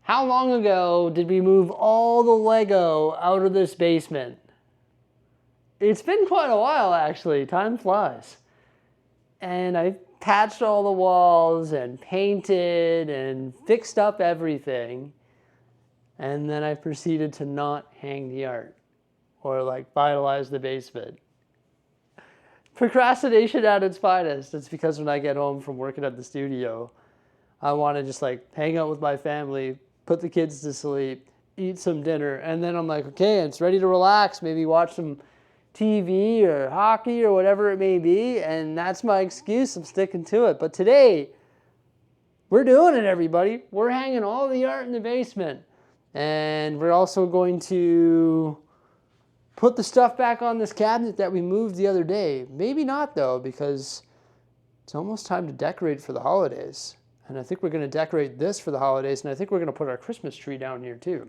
How long ago did we move all the Lego out of this basement? It's been quite a while, actually. Time flies. And I patched all the walls and painted and fixed up everything. And then I proceeded to not hang the art or like vitalize the basement. Procrastination at its finest. It's because when I get home from working at the studio, I want to just like hang out with my family, put the kids to sleep, eat some dinner, and then I'm like, okay, it's ready to relax, maybe watch some TV or hockey or whatever it may be, and that's my excuse. I'm sticking to it. But today, we're doing it, everybody. We're hanging all the art in the basement, and we're also going to put the stuff back on this cabinet that we moved the other day. Maybe not, though, because it's almost time to decorate for the holidays. And I think we're going to decorate this for the holidays, and I think we're going to put our Christmas tree down here too.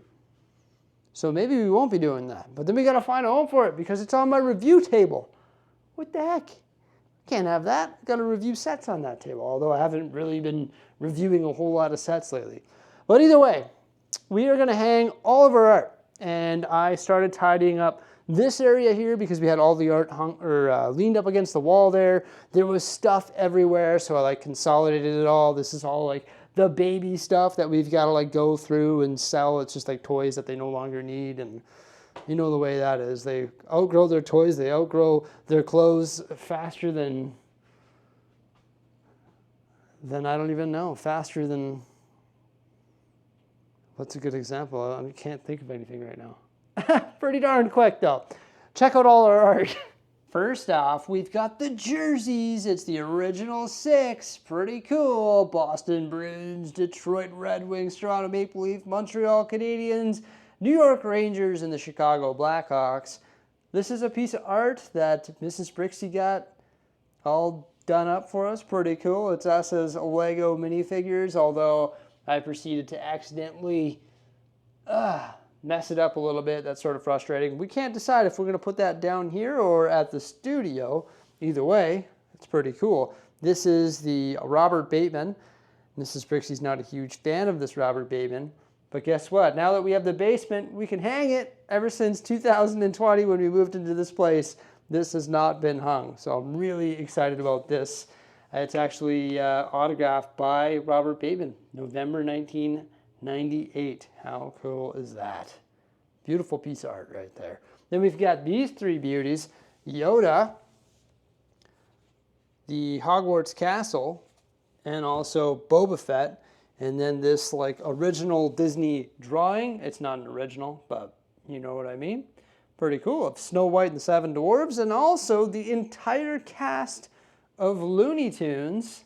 So maybe we won't be doing that. But then we got to find a home for it because it's on my review table. What the heck? Can't have that. Got to review sets on that table, although I haven't really been reviewing a whole lot of sets lately. But either way, we are going to hang all of our art. And I started tidying up this area here because we had all the art hung or leaned up against the wall there. There was stuff everywhere, so I like consolidated it all. This is all like the baby stuff that we've got to like go through and sell. It's just like toys that they no longer need, and you know the way that is. They outgrow their toys, they outgrow their clothes faster than I don't even know, faster than, what's a good example? I can't think of anything right now. Pretty darn quick though. Check out all our art. First off, we've got the jerseys. It's the original 6. Pretty cool. Boston Bruins, Detroit Red Wings, Toronto Maple Leaf, Montreal Canadiens, New York Rangers, and the Chicago Blackhawks. This is a piece of art that Mrs. Bricksie got all done up for us. Pretty cool. It's us as Lego minifigures, although I proceeded to accidentally mess it up a little bit. That's sort of frustrating. We can't decide if we're going to put that down here or at the studio. Either way, it's pretty cool. This is the Robert Bateman. Mrs. Brixie's not a huge fan of this Robert Bateman, but guess what? Now that we have the basement, we can hang it. Ever since 2020 when we moved into this place, this has not been hung. So I'm really excited about this. It's actually autographed by Robert Bateman, November 1998. How cool is that? Beautiful piece of art right there. Then we've got these 3 beauties. Yoda, the Hogwarts Castle, and also Boba Fett. And then this like original Disney drawing. It's not an original, but you know what I mean. Pretty cool. Of Snow White and the 7 Dwarves, and also the entire cast of Looney Tunes.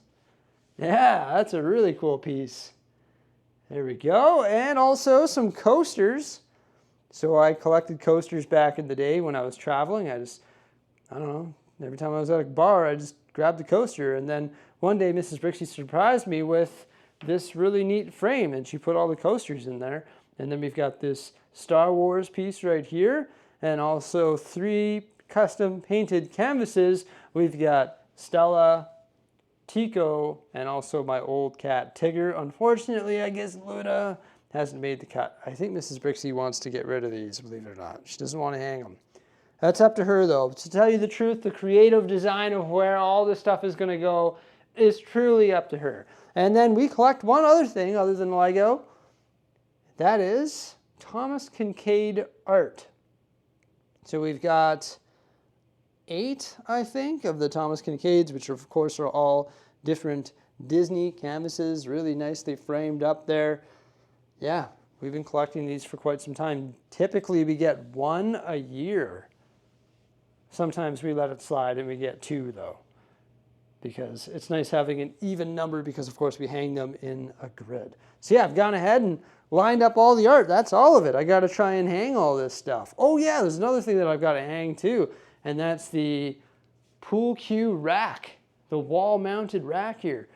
Yeah, that's a really cool piece. There we go. And also some coasters. So I collected coasters back in the day when I was traveling. I don't know, every time I was at a bar, I just grabbed the coaster. And then one day Mrs. Brixie surprised me with this really neat frame, and she put all the coasters in there. And then we've got this Star Wars piece right here, and also 3 custom painted canvases. We've got Stella, Tico, and also my old cat Tigger. Unfortunately, I guess Luna hasn't made the cut. I think Mrs. Brixie wants to get rid of these, believe it or not. She doesn't want to hang them. That's up to her though. To tell you the truth, the creative design of where all this stuff is going to go is truly up to her. And then we collect one other thing other than Lego. That is Thomas Kincaid art. So we've got 8, I think, of the Thomas Kincaids, which of course are all different Disney canvases, really nicely framed up there. Yeah, we've been collecting these for quite some time. Typically we get 1 a year. Sometimes we let it slide and we get 2 though, because it's nice having an even number because of course we hang them in a grid. So yeah, I've gone ahead and lined up all the art. That's all of it. I got to try and hang all this stuff. Oh yeah, there's another thing that I've got to hang too, and that's the pool cue rack, the wall-mounted rack here.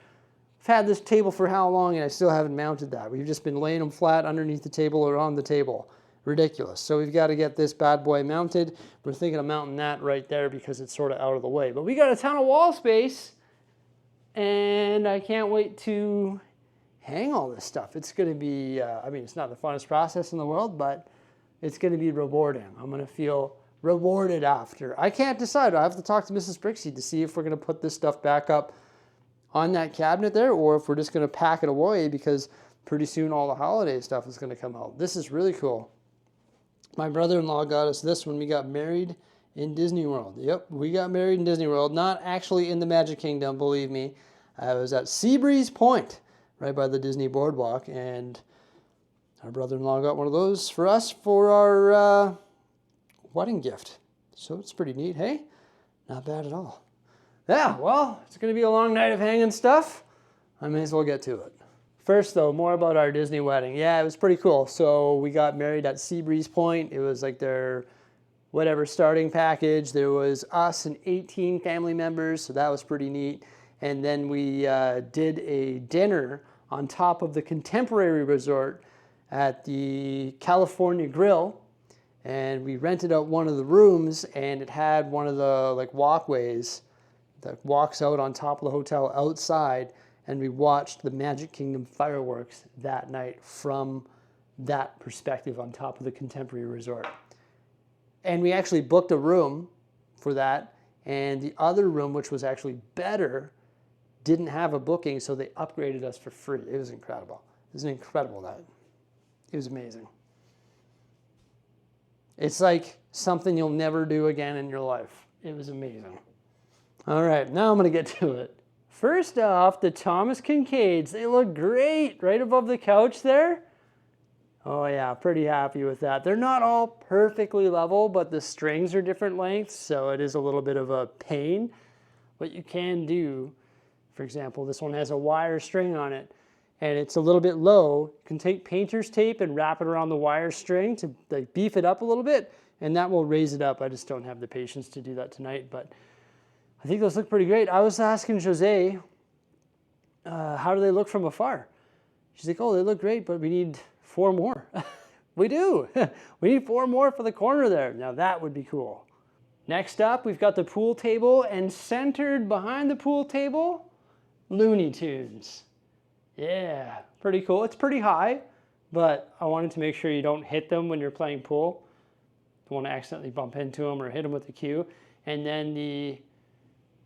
I've had this table for how long and I still haven't mounted that. We've just been laying them flat underneath the table or on the table. Ridiculous. So we've got to get this bad boy mounted. We're thinking of mounting that right there because it's sort of out of the way. But we got a ton of wall space, and I can't wait to hang all this stuff. It's going to be, I mean, it's not the funnest process in the world, but it's going to be rewarding. I'm going to feel rewarded after. I can't decide. I have to talk to Mrs. Bricksie to see if we're going to put this stuff back up on that cabinet there, or if we're just going to pack it away, because pretty soon all the holiday stuff is going to come out. This is really cool. My brother-in-law got us this when we got married in Disney World. Yep, we got married in Disney World, not actually in the Magic Kingdom, believe me. I was at Seabreeze Point, right by the Disney Boardwalk, and our brother-in-law got one of those for us for our wedding gift. So it's pretty neat, hey? Not bad at all. Yeah, well, it's going to be a long night of hanging stuff. I may as well get to it. First, though, more about our Disney wedding. Yeah, it was pretty cool. So we got married at Seabreeze Point. It was like their whatever starting package. There was us and 18 family members, so that was pretty neat. And then we did a dinner on top of the Contemporary Resort at the California Grill. And we rented out one of the rooms, and it had one of the like walkways that walks out on top of the hotel outside, and we watched the Magic Kingdom fireworks that night from that perspective on top of the Contemporary Resort. And we actually booked a room for that, and the other room, which was actually better, didn't have a booking, so they upgraded us for free. It was incredible. It was an incredible night. It was amazing. It's like something you'll never do again in your life. It was amazing. All right, now I'm going to get to it. First off, the Thomas Kincaids. They look great right above the couch there. Oh yeah, pretty happy with that. They're not all perfectly level, but the strings are different lengths, so it is a little bit of a pain. What you can do, for example, this one has a wire string on it, and it's a little bit low. You can take painter's tape and wrap it around the wire string to like beef it up a little bit, and that will raise it up. I just don't have the patience to do that tonight, but I think those look pretty great. I was asking Jose, how do they look from afar? She's like, oh, they look great, but we need 4 more. We do. We need 4 more for the corner there. Now that would be cool. Next up, we've got the pool table, and centered behind the pool table, Looney Tunes. Yeah, pretty cool. It's pretty high, but I wanted to make sure you don't hit them when you're playing pool. You don't want to accidentally bump into them or hit them with the cue. And then the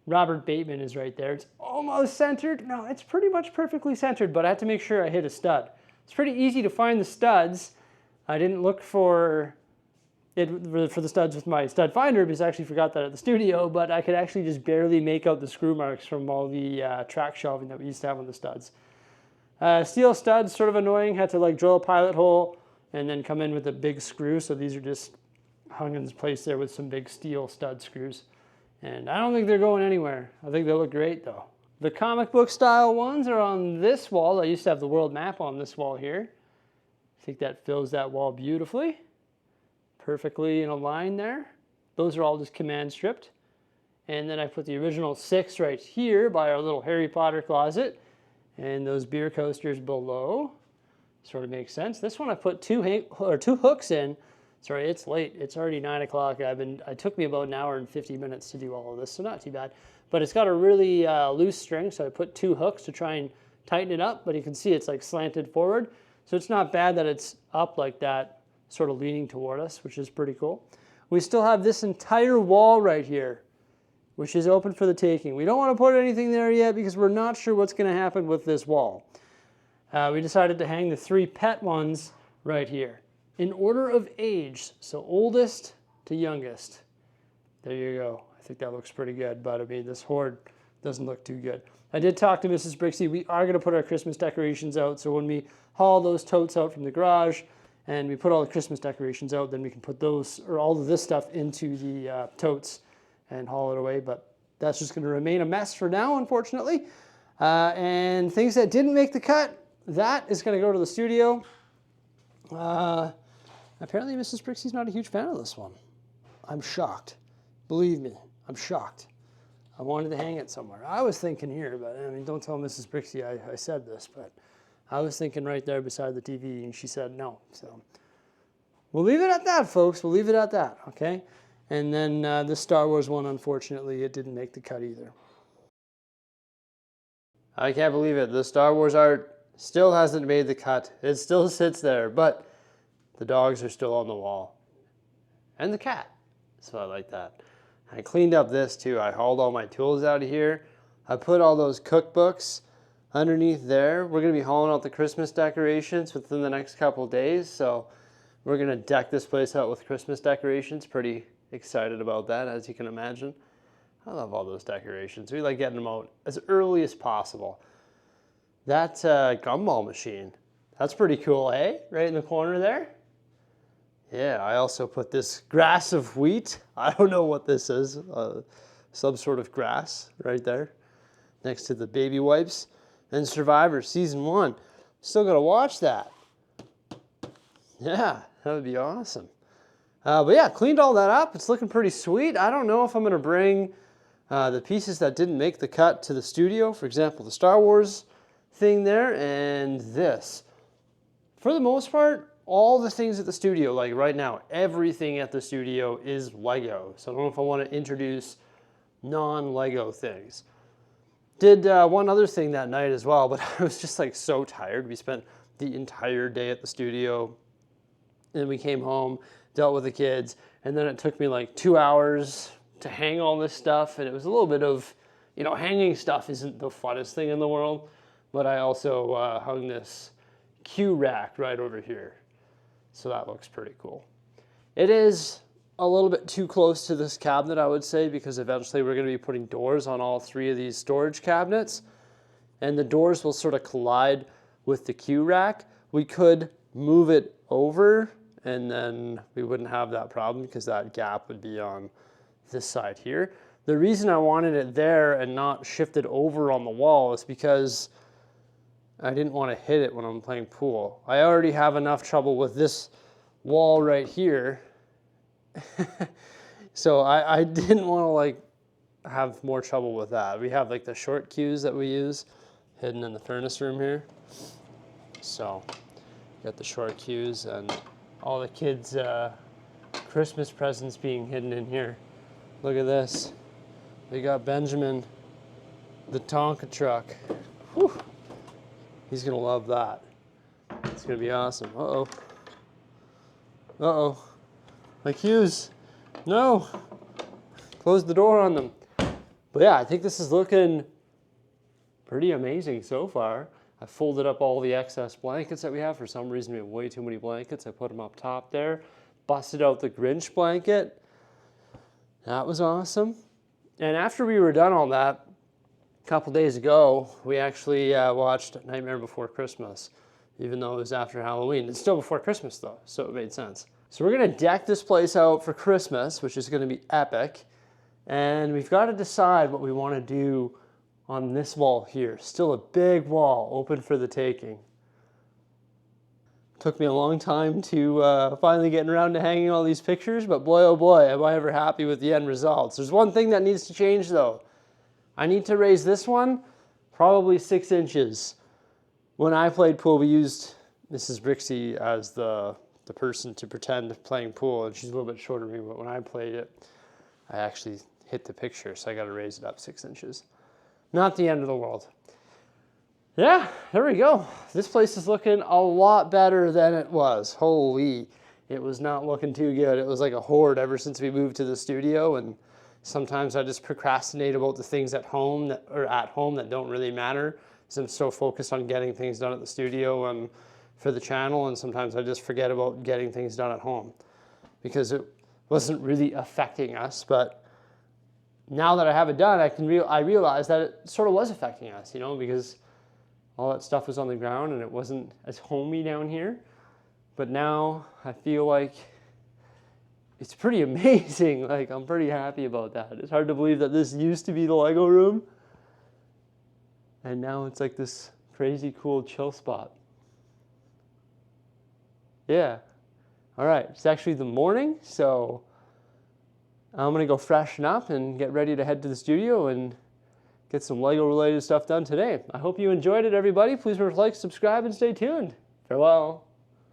Robert Bateman is right there. It's almost centered. No, it's pretty much perfectly centered, but I had to make sure I hit a stud. It's pretty easy to find the studs. I didn't look for the studs with my stud finder because I actually forgot that at the studio, but I could actually just barely make out the screw marks from all the track shelving that we used to have on the studs. Steel studs, sort of annoying. Had to like drill a pilot hole and then come in with a big screw. So these are just hung in place there with some big steel stud screws. And I don't think they're going anywhere. I think they look great though. The comic book style ones are on this wall. I used to have the world map on this wall here. I think that fills that wall beautifully. Perfectly in a line there. Those are all just command stripped. And then I put the original 6 right here by our little Harry Potter closet. And those beer coasters below. Sort of makes sense. This one I put two hooks in. Sorry, it's late. It's already 9 o'clock. It took me about an hour and 50 minutes to do all of this, so not too bad. But it's got a really loose string, so I put 2 hooks to try and tighten it up. But you can see it's like slanted forward. So it's not bad that it's up like that, sort of leaning toward us, which is pretty cool. We still have this entire wall right here, which is open for the taking. We don't want to put anything there yet because we're not sure what's going to happen with this wall. We decided to hang the 3 pet ones right here in order of age, so oldest to youngest. There you go. I think that looks pretty good, but I mean, this hoard doesn't look too good. I did talk to Mrs. Bricksie. We are going to put our Christmas decorations out, so when we haul those totes out from the garage and we put all the Christmas decorations out, then we can put those, or all of this stuff, into the totes and haul it away, but that's just going to remain a mess for now, unfortunately. And things that didn't make the cut, that is going to go to the studio. Apparently Mrs. Brixie's not a huge fan of this one. I'm shocked. Believe me, I'm shocked. I wanted to hang it somewhere. I was thinking here, but I mean, don't tell Mrs. Brixie I said this, but I was thinking right there beside the TV, and she said no. So we'll leave it at that, folks. We'll leave it at that, okay? And then the Star Wars one, unfortunately, it didn't make the cut either. I can't believe it. The Star Wars art Still hasn't made the cut. It still sits there, but the dogs are still on the wall. And the cat. So I like that. I cleaned up this too. I hauled all my tools out of here. I put all those cookbooks underneath there. We're going to be hauling out the Christmas decorations within the next couple of days. So we're going to deck this place out with Christmas decorations. Pretty excited about that, as you can imagine. I love all those decorations. We like getting them out as early as possible. That gumball machine, that's pretty cool, eh? Right in the corner there. Yeah, I also put this grass of wheat. I don't know what this is. Some sort of grass right there next to the baby wipes. And Survivor Season 1. Still got to watch that. Yeah, that would be awesome. But yeah, cleaned all that up. It's looking pretty sweet. I don't know if I'm going to bring the pieces that didn't make the cut to the studio. For example, the Star Wars thing there and this. For the most part, all the things at the studio, like right now, everything at the studio is Lego. So I don't know if I want to introduce non-Lego things. Did one other thing that night as well, but I was just like so tired. We spent the entire day at the studio, and we came home, dealt with the kids, and then it took me like 2 hours to hang all this stuff, and it was a little bit of, you know, hanging stuff isn't the funnest thing in the world, but I also hung this Q rack right over here, so that looks pretty cool. It is a little bit too close to this cabinet, I would say, because eventually we're going to be putting doors on all three of these storage cabinets, and the doors will sort of collide with the Q rack. We could move it over, and then we wouldn't have that problem because that gap would be on this side here. The reason I wanted it there and not shifted over on the wall is because I didn't want to hit it when I'm playing pool. I already have enough trouble with this wall right here. So I didn't want to like have more trouble with that. We have like the short cues that we use hidden in the furnace room here. So got the short cues and all the kids' Christmas presents being hidden in here. Look at this. We got Benjamin, the Tonka truck. Whew. He's gonna love that. It's gonna be awesome. Uh-oh. Uh-oh. My cues. No. Close the door on them. But yeah, I think this is looking pretty amazing so far. I folded up all the excess blankets that we have. For some reason, we have way too many blankets. I put them up top there. Busted out the Grinch blanket. That was awesome. And after we were done all that, a couple days ago, we actually watched Nightmare Before Christmas, even though it was after Halloween. It's still before Christmas though, so it made sense. So we're gonna deck this place out for Christmas, which is gonna be epic. And we've got to decide what we want to do on this wall here. Still a big wall open for the taking. Took me a long time to finally getting around to hanging all these pictures, but boy oh boy, am I ever happy with the end results. There's one thing that needs to change though. I need to raise this one probably 6 inches. When I played pool, we used Mrs. Bricksie as the person to pretend playing pool, and she's a little bit shorter than me, but when I played it, I actually hit the picture, so I got to raise it up 6 inches. Not the end of the world. Yeah, there we go. This place is looking a lot better than it was. Holy, it was not looking too good. It was like a horde ever since we moved to the studio, and sometimes I just procrastinate about the things at home that don't really matter, because I'm so focused on getting things done at the studio and for the channel, and sometimes I just forget about getting things done at home because it wasn't really affecting us. But now that I have it done, I realize that it sort of was affecting us, you know, because all that stuff was on the ground and it wasn't as homey down here. But now I feel like it's pretty amazing. Like, I'm pretty happy about that. It's hard to believe that this used to be the Lego room, and now it's like this crazy cool chill spot. Yeah. All right, it's actually the morning, so I'm gonna go freshen up and get ready to head to the studio and get some Lego related stuff done today. I hope you enjoyed it, everybody. Please remember to like, subscribe, and stay tuned. Farewell.